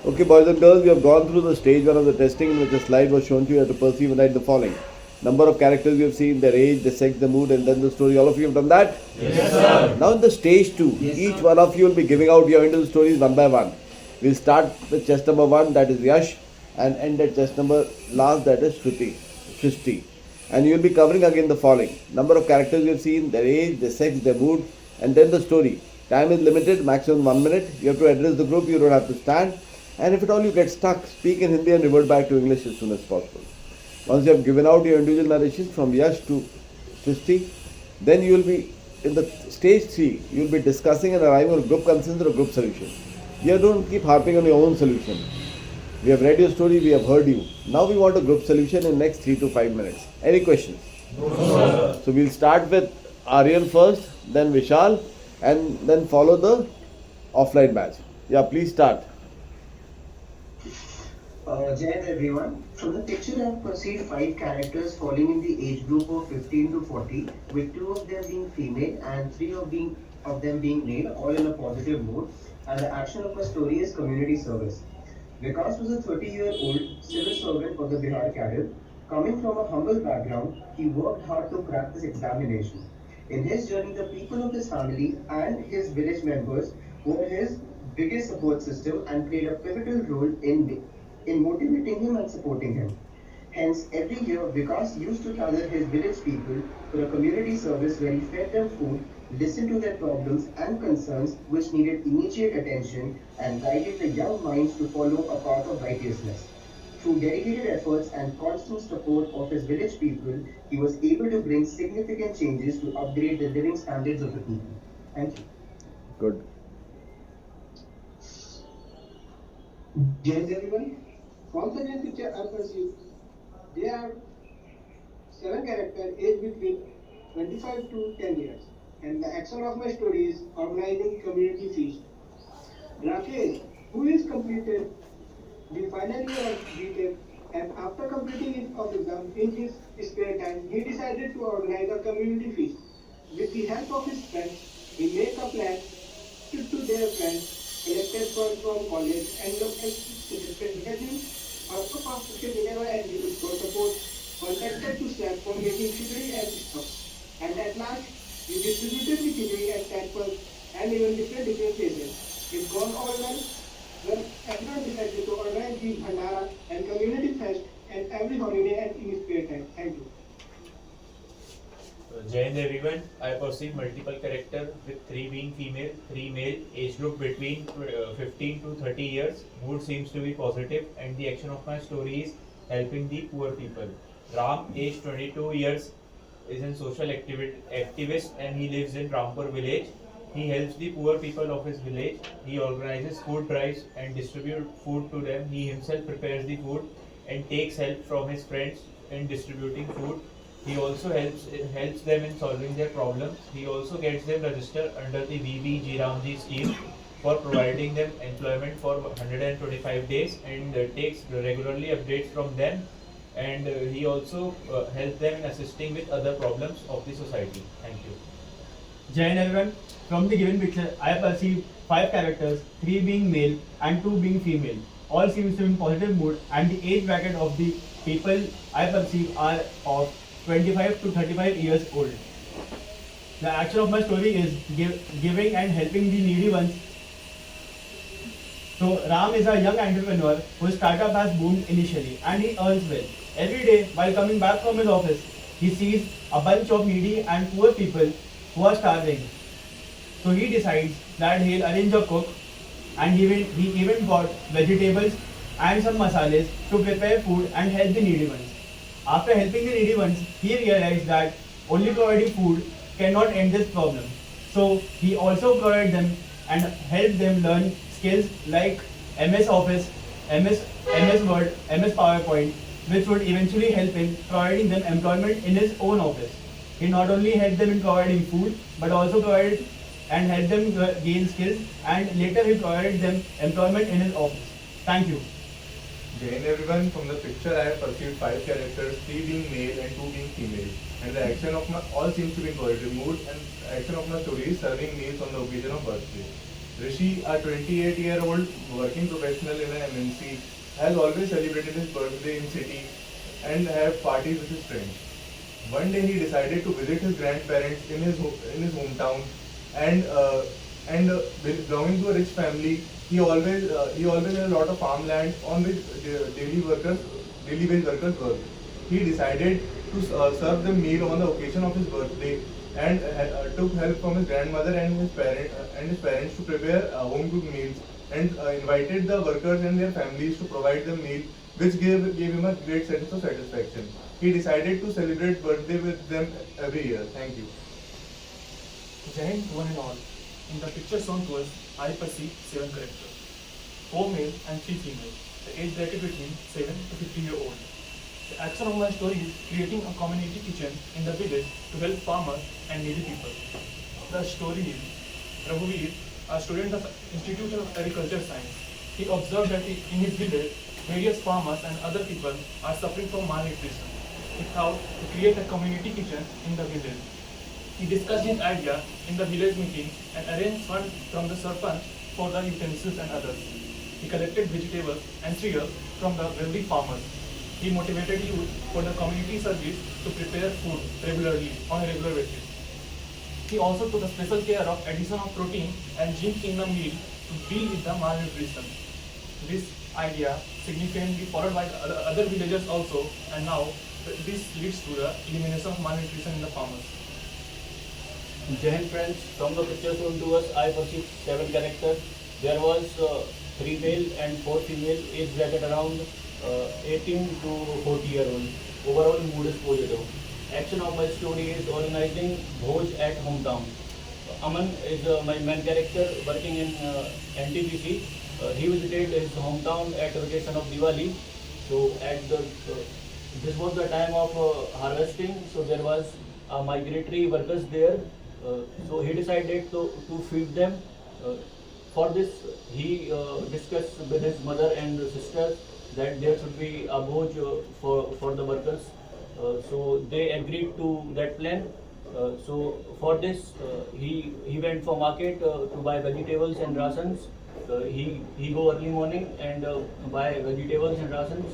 Okay, boys and girls, we have gone through the stage one of the testing in which a slide was shown to you. You have to perceive and write the following. Number of characters you have seen, their age, the sex, the mood, and then the story. All of you have done that? Yes, sir. Now in the stage two, each one of you will be giving out your individual stories one by one. We'll start with chest number one, that is Yash, and end at chest number last, that is Shristi. And you will be covering again the following. Number of characters you have seen, their age, their sex, their mood, and then the story. Time is limited, maximum 1 minute. You have to address the group, you don't have to stand. And if at all you get stuck, speak in Hindi and revert back to English as soon as possible. Once you have given out your individual narrations from Yash to Srishti, then you will be in the stage 3, you will be discussing and arriving at a group consensus or a group solution. Here don't keep harping on your own solution. We have read your story, we have heard you. Now we want a group solution in next 3 to 5 minutes. Any questions? No, sir. So we'll start with Aryan first, then Vishal, and then follow the offline batch. Yeah, please start. Jai everyone. From the picture I have perceived 5 characters falling in the age group of 15 to 40, with 2 of them being female and 3 of them being male, all in a positive mood. And the action of my story is community service. Vikas was a 30-year-old civil servant for the Bihar cadre. Coming from a humble background, he worked hard to crack this examination. In his journey, the people of his family and his village members were his biggest support system and played a pivotal role in motivating him and supporting him. Hence, every year, Vikas used to gather his village people for a community service where he fed them food, listened to their problems and concerns which needed immediate attention, and guided the young minds to follow a path of righteousness. Through dedicated efforts and constant support of his village people, he was able to bring significant changes to upgrade the living standards of the people. Thank you. Good. Yes, everyone. From the near picture, I perceive there are 7 characters aged between 25 to 10 years. And the action of my story is organizing community feast. Rakesh, who is completed the final year of BTech, and after completing his of exam in his spare time, he decided to organize a community feast. With the help of his friends, he made a plan to their friends, elected from college, and the suggestion also passed to whenever and for support, contacted to staff for making khichdi and stuff. And at last, we distributed the khichdi at temples and even different places. It gone all well when everyone decided to organize the Bhandara and community fest and every holiday and in his spare time. Thank you. Jain everyone, I perceive multiple character with 3 being female, 3 male, age group between 15 to 30 years. Mood seems to be positive and the action of my story is helping the poor people. Ram, age 22 years, is a social activist and he lives in Rampur village. He helps the poor people of his village. He organizes food drives and distributes food to them. He himself prepares the food and takes help from his friends in distributing food. He also helps them in solving their problems. He also gets them registered under the VBG Ramji scheme for providing them employment for 125 days and takes regularly updates from them. And he also helps them in assisting with other problems of the society. Thank you. Jain everyone, from the given picture, I perceive 5 characters, 3 being male and 2 being female. All seems to be in positive mood and the age bracket of the people I perceive are of 25 to 35 years old. The action of my story is giving and helping the needy ones. So Ram is a young entrepreneur whose startup has boomed initially and he earns well. Every day while coming back from his office, he sees a bunch of needy and poor people who are starving. So he decides that he'll arrange a cook and he even bought vegetables and some masalas to prepare food and help the needy ones. After helping the needy ones, he realized that only providing food cannot end this problem. So he also provided them and helped them learn skills like MS Office, MS Word, MS PowerPoint, which would eventually help in providing them employment in his own office. He not only helped them in providing food, but also provided and helped them gain skills, and later he provided them employment in his office. Thank you. Jain everyone, from the picture I have perceived 5 characters, 3 being male and 2 being female. And the action of my all seems to be in positive mood and the action of my story is serving meals on the occasion of birthday. Rishi, a 28-year-old working professional in an MNC, has always celebrated his birthday in city and have parties with his friends. One day he decided to visit his grandparents in his hometown, and belonging to a rich family, he always had a lot of farmland on which daily wage workers work. He decided to serve them meal on the occasion of his birthday, and took help from his grandmother and his parents to prepare home cooked meals, and invited the workers and their families to provide them meal, which gave him a great sense of satisfaction. He decided to celebrate birthday with them every year. Thank you. Jai Hind, one and all. In the picture shown to us, I perceive 7 characters, 4 male and 3 female. The age bracket between 7 to 15-year-old. The action of my story is creating a community kitchen in the village to help farmers and needy people. The story is Raghuveer, a student of Institute of Agriculture Science. He observed that in his village, various farmers and other people are suffering from malnutrition. He thought to create a community kitchen in the village. He discussed his idea in the village meeting and arranged funds from the sarpanch for the utensils and others. He collected vegetables and cereals from the wealthy farmers. He motivated youth for the community service to prepare food regularly on a regular basis. He also took a special care of addition of protein and zinc in the meal to deal with the malnutrition. This idea significantly followed by the other villagers also, and now this leads to the elimination of malnutrition in the farmers. Jai Hind, friends, from the picture shown to us, I perceived 7 characters. There was 3 male and 4 female, age bracket around 18 to 40-year-old. Overall mood is positive. Action of my story is organizing Bhoj at hometown. Aman is my main character working in NTPC. He visited his hometown at the vacation of Diwali. So this was the time of harvesting, so there was migratory workers there. So he decided to feed them. For this, he discussed with his mother and sisters that there should be a bhoj for the workers. So they agreed to that plan. So for this, he went for market to buy vegetables and rations. He go early morning and buy vegetables and rations,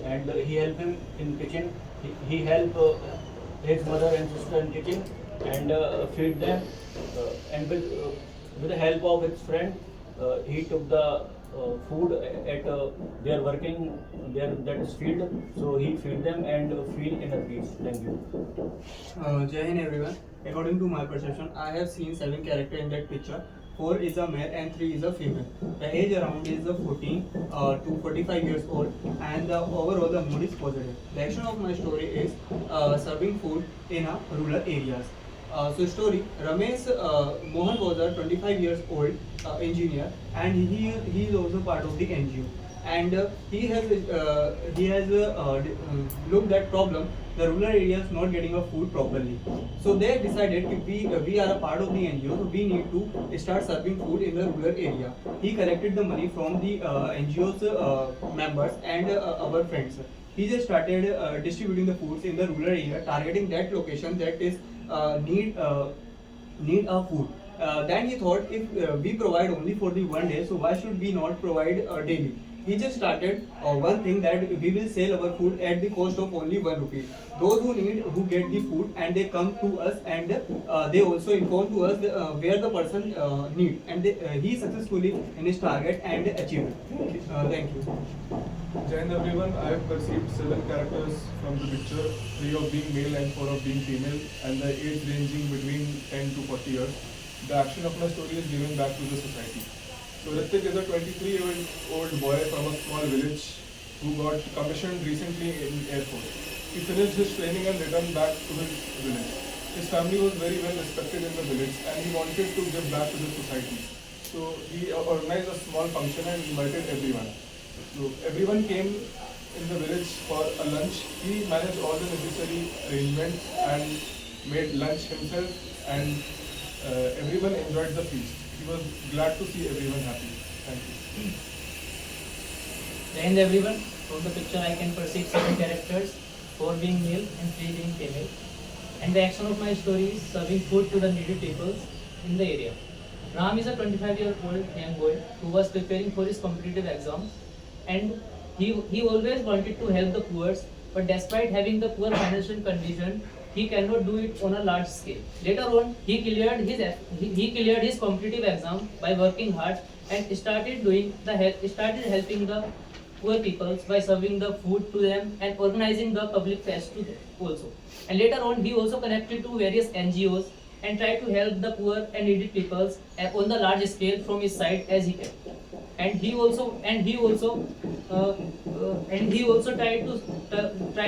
and he helped him in kitchen. He helped his mother and sister in kitchen and feed them. And with the help of his friend, he took the food at their working that is field. So he feed them and feel inner peace. Thank you. Jai Hind, everyone. According to my perception, I have seen 7 characters in that picture. 4 is a male and 3 is a female. The age around is 14 to 45 years old, and overall the mood is positive. The action of my story is serving food in rural areas. So story, Ramesh Mohan was a 25 years old engineer, and he is also part of the NGO. And he has looked at problem the rural areas not getting a food properly. So they decided we are a part of the NGO, so we need to start serving food in the rural area. He collected the money from the NGO's members and our friends. He just started distributing the foods in the rural area, targeting that location that is need a food. Then he thought, if we provide only for the one day, so why should we not provide daily? He just started one thing, that we will sell our food at the cost of only 1 rupee. Those who get the food and they come to us, and they also inform to us where the person need, and he successfully in his target and achieved. Thank you. Jai Hind, everyone. I have perceived 7 characters from the picture, 3 of being male and 4 of being female, and the age ranging between 10 to 40 years. The action of my story is giving back to the society. So Ritik is a 23-year-old boy from a small village who got commissioned recently in Air Force. He finished his training and returned back to his village. His family was very well respected in the village, and he wanted to give back to the society. So he organized a small function and invited everyone. So everyone came in the village for a lunch. He managed all the necessary arrangements and made lunch himself, and everyone enjoyed the feast. He was glad to see everyone happy. Thank you. Jai Hind, everyone. From the picture I can perceive 7 characters, 4 being male and 3 being female. And the action of my story is serving food to the needy people in the area. Ram is a 25-year-old young boy who was preparing for his competitive exams, and he always wanted to help the poor, but despite having the poor financial condition, he cannot do it on a large scale. Later on, he cleared his competitive exam by working hard and started helping the poor peoples by serving the food to them and organizing the public fest to them also. And later on, he also connected to various NGOs and tried to help the poor and needy peoples on the large scale from his side as he can. And he also try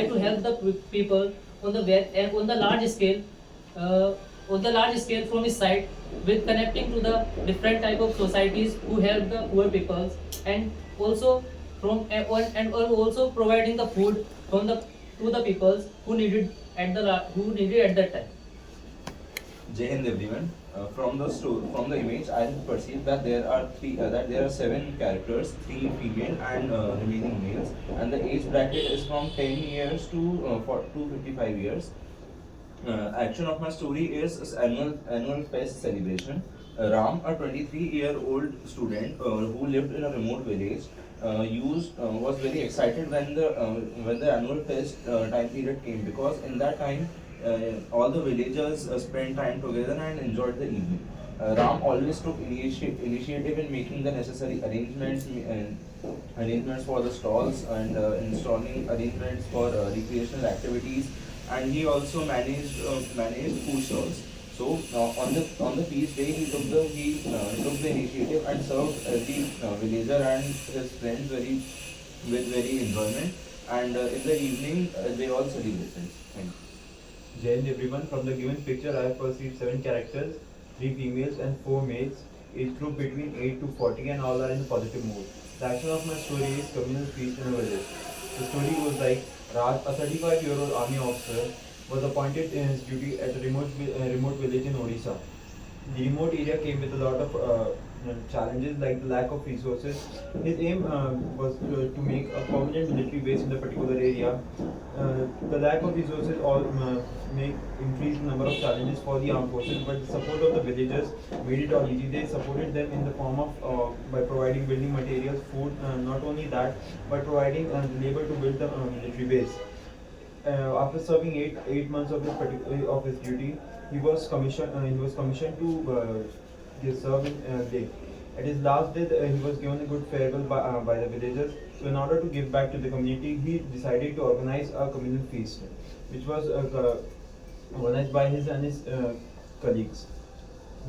to help the people on on the large scale from his side with connecting to the different type of societies who help the poor peoples, and also also providing the food from the to the peoples who needed at that time. Jai Hind everyone. From the image, I have perceived that there are 7 characters, 3 female and remaining males, and the age bracket is from 10 years to 55 years. Action of my story is annual fest celebration. Ram, a 23-year-old student who lived in a remote village, was very excited when the annual fest time period came, because in that time all the villagers spent time together and enjoyed the evening. Ram always took initiative in making the necessary arrangements for the stalls and installing arrangements for recreational activities, and he also managed food stalls. So on the feast day, he took the initiative and served every villager and his friends with very enjoyment. And in the evening, they all celebrated. Thank you. Jai Hind everyone. From the given picture, I have perceived 7 characters, 3 females and 4 males, age group between 8 to 40, and all are in a positive mood. The action of my story is communal feast in a village. The story goes like: Raj, a 35-year-old army officer, was appointed in his duty at a remote village in Odisha. The remote area came with a lot of challenges like the lack of resources. His aim was to make a permanent military base in the particular area. The lack of resources make increased number of challenges for the armed forces, but the support of the villagers made it all easy. They supported them in the form of by providing building materials, food. Not only that, but providing labor to build the military base. After serving 8 months of his duty, he was commissioned to serve in day. At his last day, he was given a good farewell by the villagers. So, in order to give back to the community, he decided to organize a communal feast, which was organized by his and his colleagues.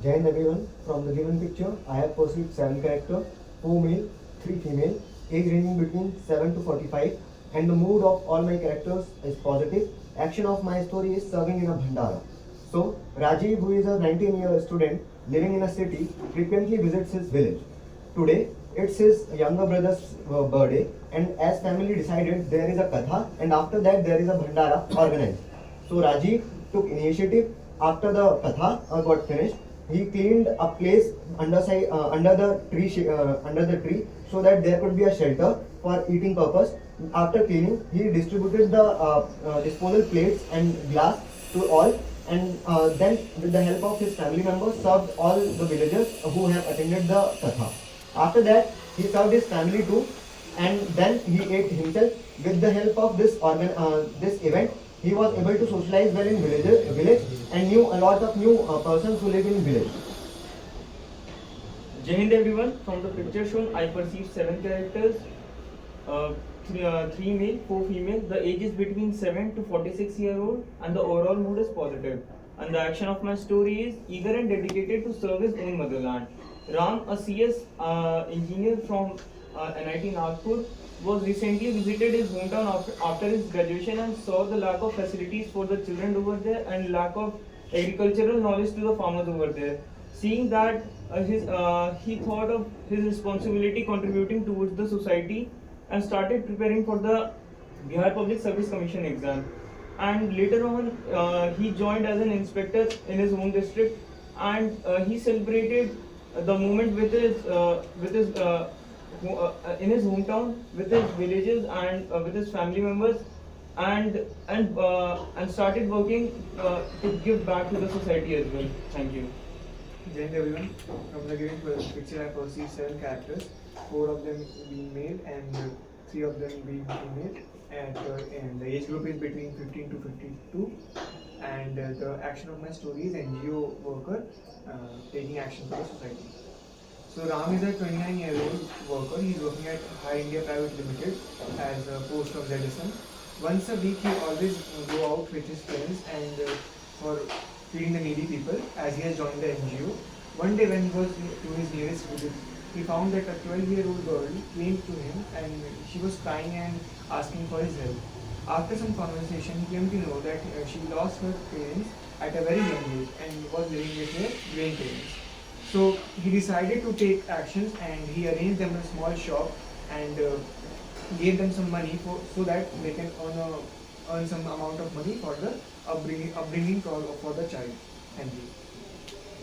Jai Hind everyone. From the given picture, I have perceived 7 characters, 4 male, 3 female, age ranging between 7 to 45, and the mood of all my characters is positive. Action of my story is serving in a bhandara. So, Rajiv, who is a 19-year student living in a city, frequently visits his village. Today, it's his younger brother's birthday, and as family decided, there is a katha, and after that there is a bhandara organized. So Rajiv took initiative. After the katha got finished, he cleaned a place under the tree so that there could be a shelter for eating purpose. After cleaning, he distributed the disposal plates and glass to all, and then with the help of his family members served all the villagers who have attended the katha. After that, he served his family too, and then he ate himself. With the help of this event, he was able to socialize well in village and knew a lot of new persons who live in village. Jai Hind everyone. From the picture shown, I perceive 7 characters, 3 male, 4 female. The age is between 7 to 46-year-old, and the overall mood is positive. And the action of my story is eager and dedicated to serve his own motherland. Ram, a CS engineer from NIT Nagpur, was recently visited his hometown after his graduation and saw the lack of facilities for the children over there and lack of agricultural knowledge to the farmers over there. Seeing that, he thought of his responsibility contributing towards the society and started preparing for the Bihar Public Service Commission exam. And later on, he joined as an inspector in his home district, and he celebrated the moment with his in his hometown with his villagers and with his family members, and started working to give back to the society as well. Thank you. Jai Hind everyone. From the given picture, I perceive 7 characters, 4 of them being male and 3 of them being female. And the age group is between 15 to 52. And the action of my story is NGO worker taking action for the society. So Ram is a 29-year-old worker. He is working at High India Private Limited as a post of ZSM. Once a week, he always go out with his friends and for feeding the needy people, as he has joined the NGO. One day when he was to his nearest village, he found that a 12-year-old girl came to him and she was crying and asking for his help. After some conversation, he came to know that she lost her parents at a very young age and was living with her grandparents. So he decided to take actions and he arranged them a small shop and gave them some money so that they can earn some amount of money for the upbringing for the child. Thank you.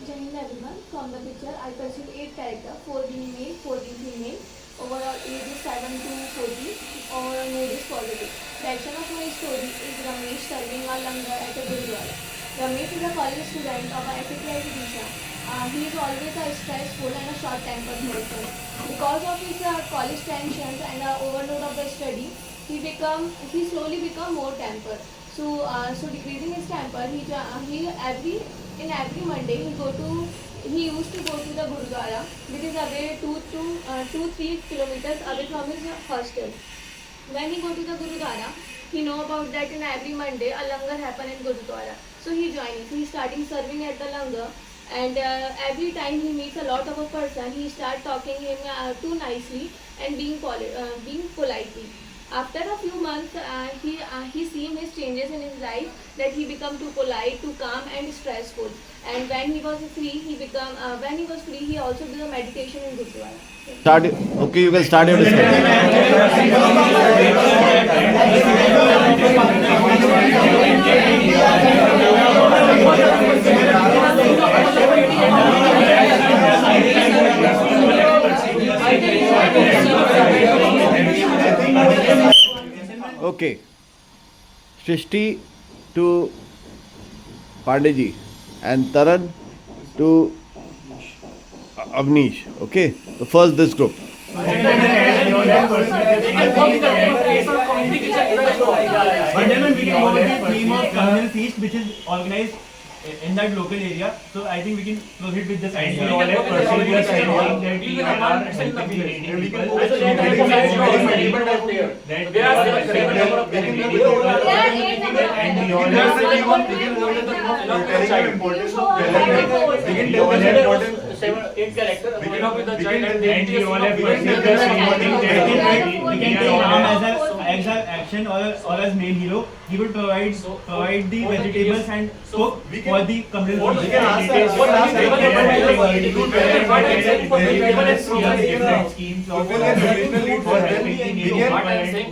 Jai Hind everyone. From the picture, I perceive 8 characters, 4 being male, 4 being female. Overall age is 7 to 40. Overall mood is positive. The action of my story is Ramesh serving a langar at a gurudwara. Ramesh is a college student of ICTI Disha. He is always a stressful and a short-tempered person. Because of his college tensions and overload of the study, he slowly become more tempered. So decreasing his temper, every Monday he used to go to the Gurudwara, which is away 2-3 kilometers away from his hostel. When he go to the Gurudwara, he know about that in every Monday a langar happen in Gurudwara. So he joining. So he starting serving at the langar, and every time he meets a lot of a person, he start talking him too nicely and being politely. After a few months, he seen his changes in his life, that he become too polite, too calm and stressful. And when he was free, he also do the meditation in Gurudwara. Okay, you can start your Okay. Shrishti to Pandeji and Taran to Avnish. Okay. So first this group. One day when we can go with the theme of communal feast, which is organized in that local area, so I think we can proceed with this idea. Eight character. We can We can take Ram as an action or as main hero. He will provide the vegetables and cook for the communal feast. Different schemes of saying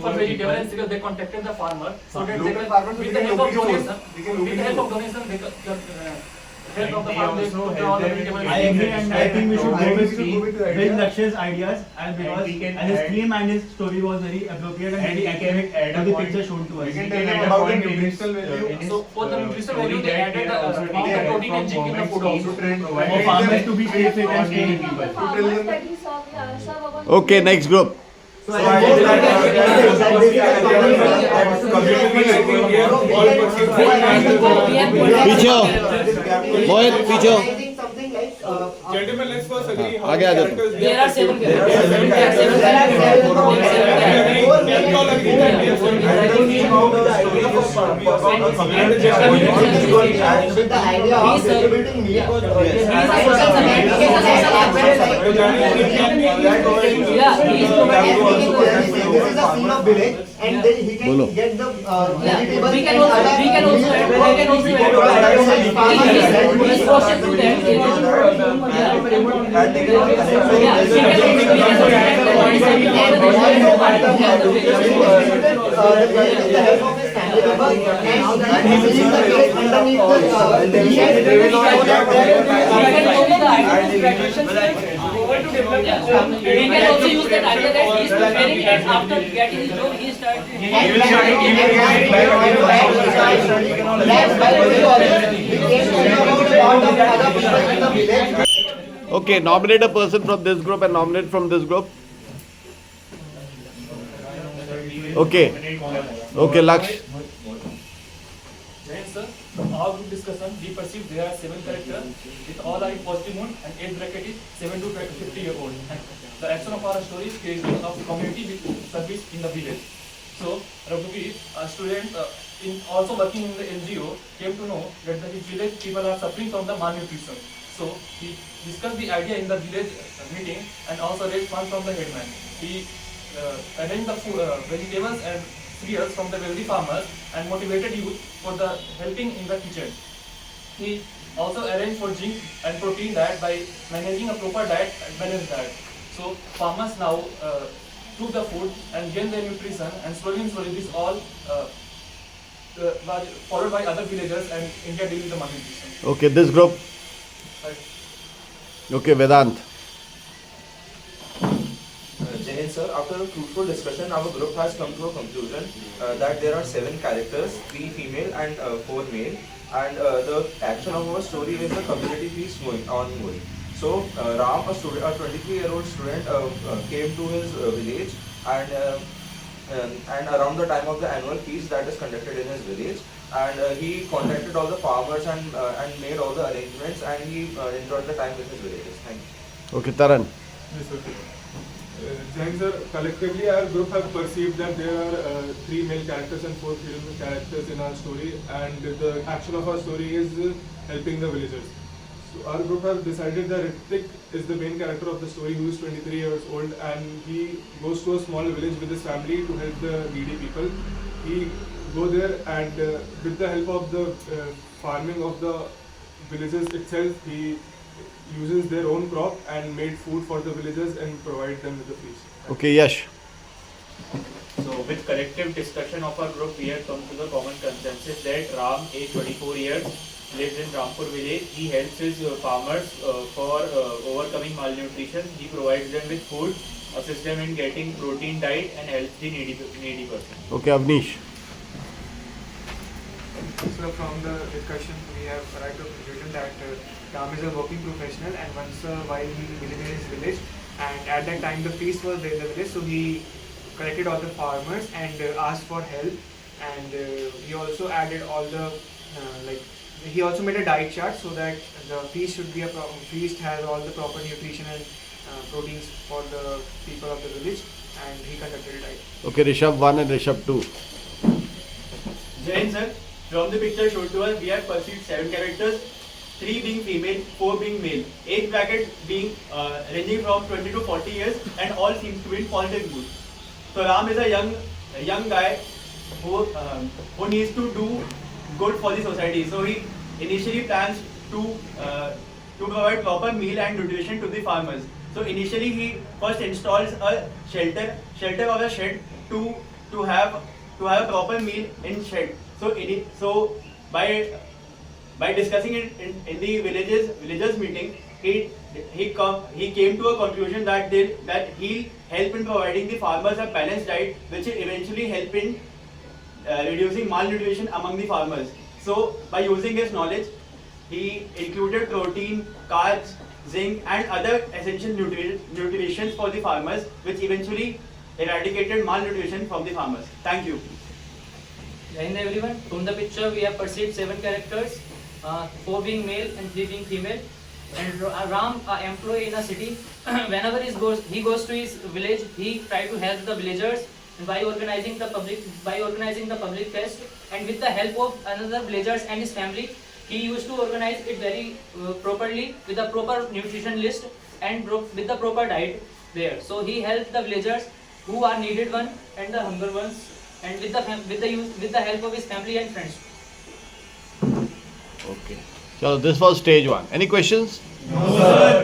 for vegetable and cereal, they contacted the farmer so that they can, with the help of donation, they help of the farm, they put all the vegetables. I agree, and I think we should go with Lakshya's ideas, and because his theme and his story was very appropriate and very accurate to the picture shown to us. We can tell them about the nutritional value. So for the nutritional value, they added the protein and zinc in the food also. For farmers to be stay fit and stay in people. Okay, next group. पीछे हो मोहित पीछे हो Gentlemen, let's first agree how आगे आ जाओ There are 7 and then he can get the vegetables. We can also use that idea that he is preparing it after getting his job, he started. That's why we came to know about the other people in the village. Okay, nominate a person from this group and nominate from this group. Okay. Okay, Laksh. Then, sir, from our group discussion, we perceive there are 7 characters with all are in positive mood and age bracket is 7 to 50-year-old. And the action of our story is creation of community with service in the village. So, Raghuvi, a student also working in the NGO, came to know that the village people are suffering from the malnutrition. So, he discussed the idea in the village meeting and also raised funds from the headman. He arranged the food, vegetables and cereals from the wealthy farmers and motivated youth for the helping in the kitchen. He also arranged for zinc and protein diet by managing a proper diet and balanced diet. So farmers now took the food and gained their nutrition, and slowly this all was followed by other villagers, and India dealing with the malnutrition. Okay, this group. Okay, Vedant. Jain sir, after a fruitful discussion, our group has come to a conclusion that there are 7 characters, 3 female and 4 male, and the action of our story is the community feast going on. So Ram, a 23-year-old student, came to his village, and around the time of the annual feast that is conducted in his village, and he contacted all the farmers and made all the arrangements, and he enjoyed the time with his villagers. Thank you. Okay, Taran. Yes, sir. Jain sir, collectively our group have perceived that there are 3 male characters and 4 female characters in our story, and the action of our story is helping the villagers. So our group have decided that Ritik is the main character of the story, who is 23 years old, and he goes to a small village with his family to help the needy people. He go there, and with the help of the farming of the villages itself, he uses their own crop and made food for the villagers and provide them with the feast. Okay, Yash. So with collective discussion of our group, we have come to the common consensus that Ram, age 24 years, lives in Rampur village. He helps his farmers for overcoming malnutrition. He provides them with food, assists them in getting protein diet, and helps the needy person. Okay, Avnish. So from the discussion, we have arrived at the conclusion that Ram is a working professional, and once while he visited his village, and at that time the feast was there in the village, so he collected all the farmers and asked for help, and he also added all the he also made a diet chart so that the feast should be a feast has all the proper nutrition and proteins for the people of the village, and he conducted a diet. Okay, Rishabh 1 and Rishabh 2. Jain sir, from the picture showed to us, we have perceived 7 characters, 3 being female, 4 being male. Age bracket being ranging from 20 to 40 years, and all seems to be in positive mood. So Ram is a young guy who needs to do good for the society. So he initially plans to provide proper meal and nutrition to the farmers. So initially he first installs a shelter or a shed to have a proper meal in shed. So by discussing it in the villagers meeting, he came to a conclusion that he'll help in providing the farmers a balanced diet, which will eventually help in reducing malnutrition among the farmers. So by using his knowledge, he included protein, carbs, zinc, and other essential nutrients for the farmers, which eventually eradicated malnutrition from the farmers. Thank you. Hi everyone. From the picture, we have perceived 7 characters, 4 being male and 3 being female. And Ram, an employee in a city, whenever he goes to his village, he tries to help the villagers by organizing the public fest, and with the help of another villagers and his family, he used to organize it very properly with a proper nutrition list and with the proper diet there. So he helped the villagers who are needed one and the hunger ones, and with the help of his family and friends. Okay. So this was stage 1. Any questions? No, sir.